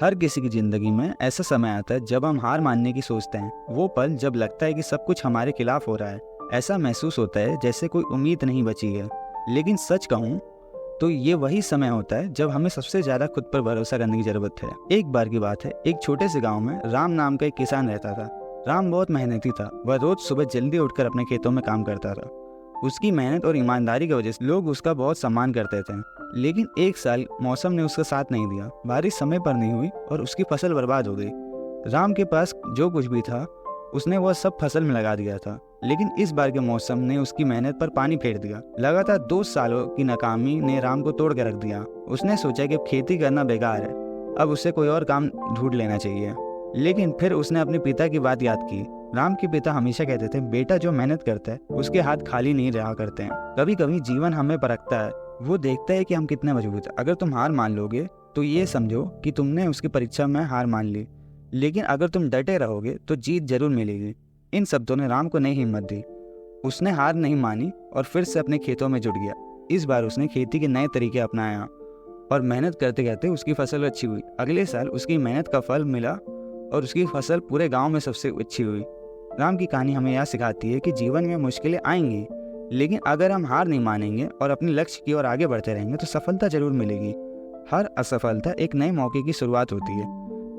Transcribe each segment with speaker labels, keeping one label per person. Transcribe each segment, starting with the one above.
Speaker 1: हर किसी की ज़िंदगी में ऐसा समय आता है जब हम हार मानने की सोचते हैं। वो पल जब लगता है कि सब कुछ हमारे खिलाफ हो रहा है। ऐसा महसूस होता है जैसे कोई उम्मीद नहीं बची है। लेकिन सच कहूँ तो ये वही समय होता है जब हमें सबसे ज़्यादा खुद पर भरोसा करने की ज़रूरत है। एक बार की बात है, एक छोटे से गाँव में राम नाम का एक किसान रहता था। राम बहुत मेहनती था। वह रोज़ सुबह जल्दी उठकर अपने खेतों में काम करता था। उसकी मेहनत और ईमानदारी की वजह से लोग उसका बहुत सम्मान करते थे। लेकिन एक साल मौसम ने उसका साथ नहीं दिया। बारिश समय पर नहीं हुई और उसकी फसल बर्बाद हो गई। राम के पास जो कुछ भी था उसने वह सब फसल में लगा दिया था। लेकिन इस बार के मौसम ने उसकी मेहनत पर पानी फेर दिया। लगातार 2 सालों की नाकामी ने राम को तोड़ के रख दिया। उसने सोचा कि अब खेती करना बेकार है, अब उसे कोई और काम ढूंढ लेना चाहिए। लेकिन फिर उसने अपने पिता की बात याद की। राम के पिता हमेशा कहते थे, बेटा जो मेहनत करता है उसके हाथ खाली नहीं रहा करते हैं। कभी कभी जीवन हमें परखता है। वो देखता है कि हम कितने मजबूत हैं। अगर तुम हार मान लोगे तो ये समझो कि तुमने उसकी परीक्षा में हार मान ली। लेकिन अगर तुम डटे रहोगे तो जीत जरूर मिलेगी। इन शब्दों ने राम को नई हिम्मत दी। उसने हार नहीं मानी और फिर से अपने खेतों में जुट गया। इस बार उसने खेती के नए तरीके अपनाया और मेहनत करते करते उसकी फसल अच्छी हुई। अगले साल उसकी मेहनत का फल मिला और उसकी फसल पूरे गांव में सबसे अच्छी हुई। राम की कहानी हमें यह सिखाती है कि जीवन में मुश्किलें आएंगी, लेकिन अगर हम हार नहीं मानेंगे और अपने लक्ष्य की ओर आगे बढ़ते रहेंगे तो सफलता जरूर मिलेगी। हर असफलता एक नए मौके की शुरुआत होती है।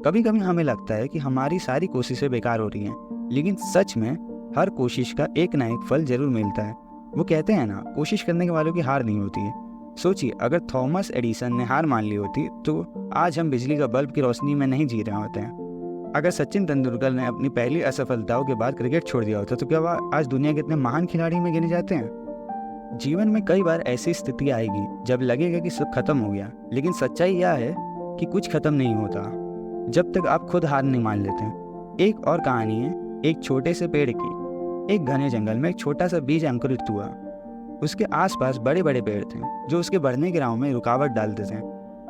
Speaker 1: कभी कभी हमें लगता है कि हमारी सारी कोशिशें बेकार हो रही हैं, लेकिन सच में हर कोशिश का एक ना एक फल जरूर मिलता है। वो कहते हैं ना, कोशिश करने के वालों की हार नहीं होती है। सोचिए, अगर थॉमस एडिसन ने हार मान ली होती तो आज हम बिजली का बल्ब की रोशनी में नहीं जी रहे होते हैं। अगर सचिन तेंदुलकर ने अपनी पहली असफलताओं के बाद क्रिकेट छोड़ दिया होता तो क्या वह आज दुनिया के इतने महान खिलाड़ी में गिने जाते हैं। जीवन में कई बार ऐसी स्थिति आएगी जब लगेगा कि सब खत्म हो गया, लेकिन सच्चाई यह है कि कुछ खत्म नहीं होता जब तक आप खुद हार नहीं मान लेते। एक और कहानी है एक छोटे से पेड़ की। एक घने जंगल में एक छोटा सा बीज अंकुरित हुआ। उसके आसपास बड़े बड़े पेड़ थे जो उसके बढ़ने के राह में रुकावट डालते थे।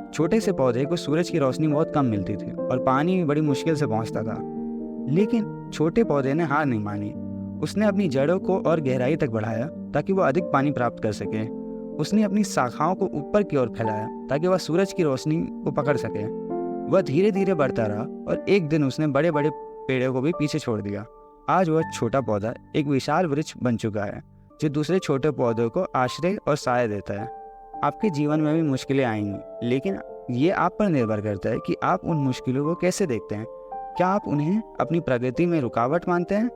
Speaker 1: छोटे से पौधे को सूरज की रोशनी बहुत कम मिलती थी और पानी भी बड़ी मुश्किल से पहुंचता था। लेकिन छोटे पौधे ने हार नहीं मानी। उसने अपनी जड़ों को और गहराई तक बढ़ाया ताकि वह अधिक पानी प्राप्त कर सके। उसने अपनी शाखाओं को ऊपर की ओर फैलाया ताकि वह सूरज की रोशनी को पकड़ सके। वह धीरे धीरे बढ़ता रहा और एक दिन उसने बड़े बड़े पेड़ों को भी पीछे छोड़ दिया। आज वह छोटा पौधा एक विशाल वृक्ष बन चुका है जो दूसरे छोटे पौधों को आश्रय और साया देता है। आपके जीवन में भी मुश्किलें आएंगी, लेकिन ये आप पर निर्भर करता है कि आप उन मुश्किलों को कैसे देखते हैं। क्या आप उन्हें अपनी प्रगति में रुकावट मानते हैं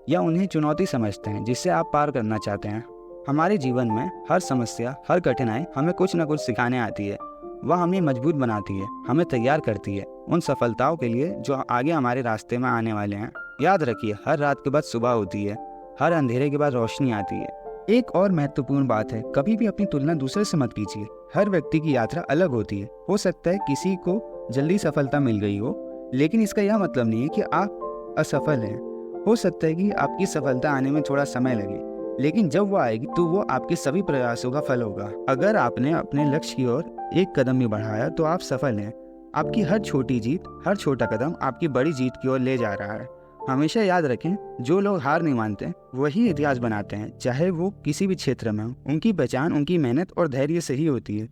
Speaker 1: या उन्हें चुनौती समझते हैं जिससे आप पार करना चाहते हैं। हमारे जीवन में हर समस्या, हर कठिनाई हमें कुछ न कुछ सिखाने आती है। वह हमें मजबूत बनाती है, हमें तैयार करती है उन सफलताओं के लिए जो आगे हमारे रास्ते में आने वाले हैं। याद रखिए, हर रात के बाद सुबह होती है, हर अंधेरे के बाद रोशनी आती है। एक और महत्वपूर्ण बात है, कभी भी अपनी तुलना दूसरे से मत कीजिए। हर व्यक्ति की यात्रा अलग होती है। हो सकता है किसी को जल्दी सफलता मिल गई हो, लेकिन इसका यह मतलब नहीं है कि आप असफल हैं। हो सकता है कि आपकी सफलता आने में थोड़ा समय लगे, लेकिन जब वो आएगी तो वो आपके सभी प्रयासों का फल होगा। अगर आपने अपने लक्ष्य की ओर एक कदम भी बढ़ाया तो आप सफल हैं। आपकी हर छोटी जीत, हर छोटा कदम आपकी बड़ी जीत की ओर ले जा रहा है। हमेशा याद रखें, जो लोग हार नहीं मानते वही इतिहास बनाते हैं, चाहे वो किसी भी क्षेत्र में हो। उनकी पहचान उनकी मेहनत और धैर्य से ही होती है।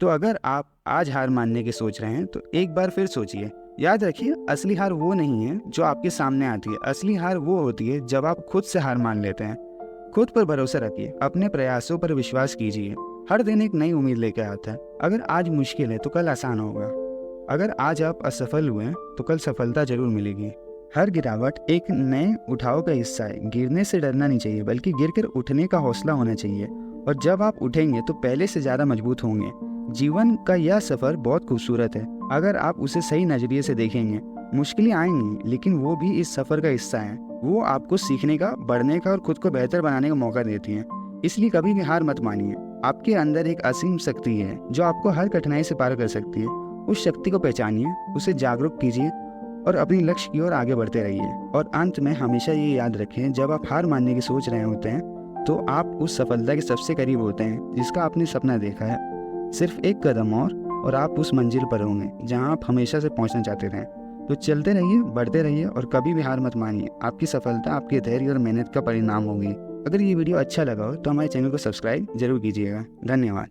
Speaker 1: तो अगर आप आज हार मानने की सोच रहे हैं तो एक बार फिर सोचिए। याद रखिए, असली हार वो नहीं है जो आपके सामने आती है। असली हार वो होती है जब आप खुद से हार मान लेते हैं। खुद पर भरोसा रखिए, अपने प्रयासों पर विश्वास कीजिए। हर दिन एक नई उम्मीद लेकर आता है। अगर आज मुश्किल है तो कल आसान होगा। अगर आज आप असफल हुए तो कल सफलता जरूर मिलेगी। हर गिरावट एक नए उठाव का हिस्सा है। गिरने से डरना नहीं चाहिए, बल्कि गिरकर उठने का हौसला होना चाहिए। और जब आप उठेंगे तो पहले से ज्यादा मजबूत होंगे। जीवन का यह सफर बहुत खूबसूरत है अगर आप उसे सही नजरिए से देखेंगे। मुश्किलें आएंगी, लेकिन वो भी इस सफर का हिस्सा है। वो आपको सीखने का, बढ़ने का और खुद को बेहतर बनाने का मौका देती हैं। इसलिए कभी भी हार मत मानिए। आपके अंदर एक असीम शक्ति है जो आपको हर कठिनाई से पार कर सकती है। उस शक्ति को पहचानिए, उसे जागरूक कीजिए और अपनी लक्ष्य की ओर आगे बढ़ते रहिए। और अंत में हमेशा ये याद रखें, जब आप हार मानने की सोच रहे होते हैं तो आप उस सफलता के सबसे करीब होते हैं जिसका आपने सपना देखा है। सिर्फ एक कदम और आप उस मंजिल पर होंगे जहां आप हमेशा से पहुंचना चाहते थे। तो चलते रहिए, बढ़ते रहिए और कभी भी हार मत मानिए। आपकी सफलता आपके धैर्य और मेहनत का परिणाम होगी। अगर ये वीडियो अच्छा लगा हो तो हमारे चैनल को सब्सक्राइब जरूर कीजिएगा। धन्यवाद।